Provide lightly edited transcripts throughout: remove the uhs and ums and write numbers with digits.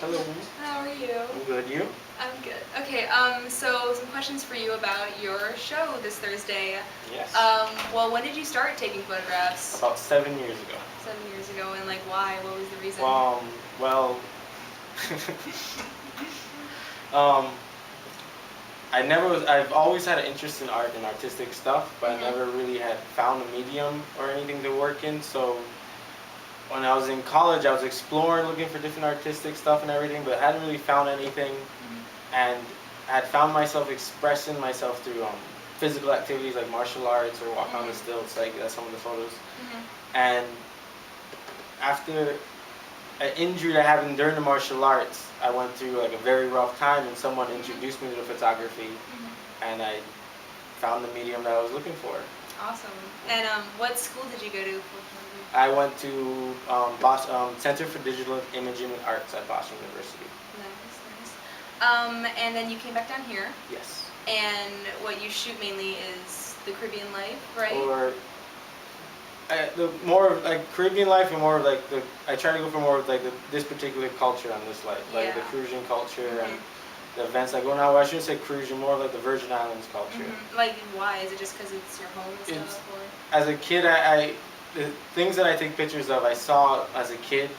Hello. How are you? I'm good. You? I'm good. Okay, so some questions for you about your show this Thursday. Yes. Well, when did you start taking photographs? About 7 years ago. 7 years ago, and like why? What was the reason? Well, um, I've always had an interest in art and artistic stuff, but I never really had found a medium or anything to work in. So when I was in college, I was exploring, looking for different artistic stuff and everything, but hadn't really found anything. And I had found myself expressing myself through physical activities like martial arts or walking on the stilts, like that's some of the photos. And after an injury that happened during the martial arts, I went through like a very rough time, and someone introduced me to the photography, and I found the medium that I was looking for. Awesome. And what school did you go to for photography? I went to Center for Digital Imaging and Arts at Boston University. Nice, nice. And then you came back down here. Yes. And what you shoot mainly is the Caribbean life, right? Or the more of like Caribbean life, and more of like I try to go for more of like this particular culture on this life, like the cruising culture and the events that go on. Now I shouldn't say cruising, more of like the Virgin Islands culture. Like why? Is it just because it's your home and stuff? Or? As a kid, the things that I take pictures of, I saw as a kid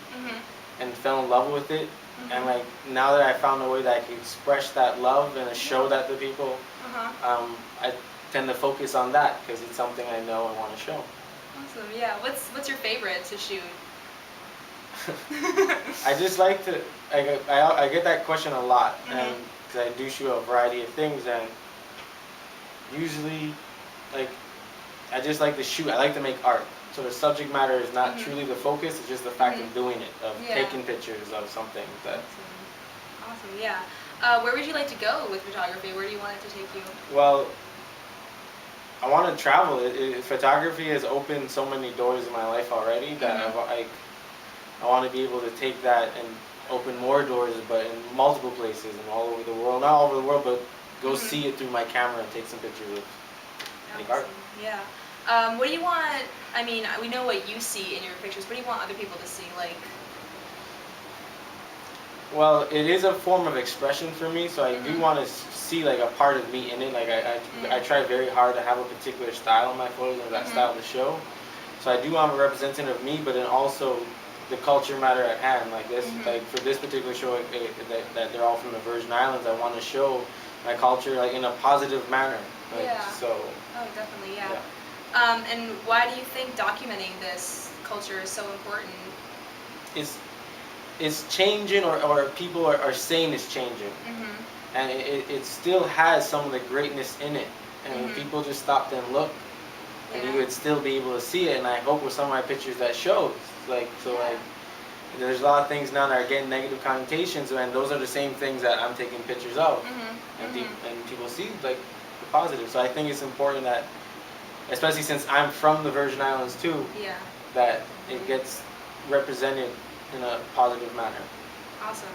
and fell in love with it. And like now that I found a way that I can express that love and show that to people, I tend to focus on that because it's something I know and want to show. Awesome. Yeah. What's your favorite to shoot? I just like to. I get that question a lot, and because I do shoot a variety of things, and usually, like, I just like to shoot. I like to make art. So the subject matter is not truly the focus; it's just the fact of doing it, of taking pictures of something. That. Awesome. Yeah. Where would you like to go with photography? Where do you want it to take you? Well, I want to travel. Photography has opened so many doors in my life already that I want to be able to take that and open more doors, but in multiple places and all over the world. Not all over the world, but go see it through my camera and take some pictures of make art. Yeah. What do you want? I mean, we know what you see in your pictures. What do you want other people to see? Like. Well, it is a form of expression for me, so I do want to see like a part of me in it. Like I try very hard to have a particular style in my photos and that style to show. So I do want a representative of me, but then also the culture matter at hand. Like this, like for this particular show, that they're all from the Virgin Islands. I want to show my culture like in a positive manner. Like, so. Oh, definitely, yeah. And why do you think documenting this culture is so important? It's changing, or people are saying it's changing, and it still has some of the greatness in it, and if people just stopped and looked, and you would still be able to see it. And I hope with some of my pictures that shows, like there's a lot of things now that are getting negative connotations, and those are the same things that I'm taking pictures of, and people see like the positive. So I think it's important that, especially since I'm from the Virgin Islands too, that it gets represented in a positive manner. Awesome.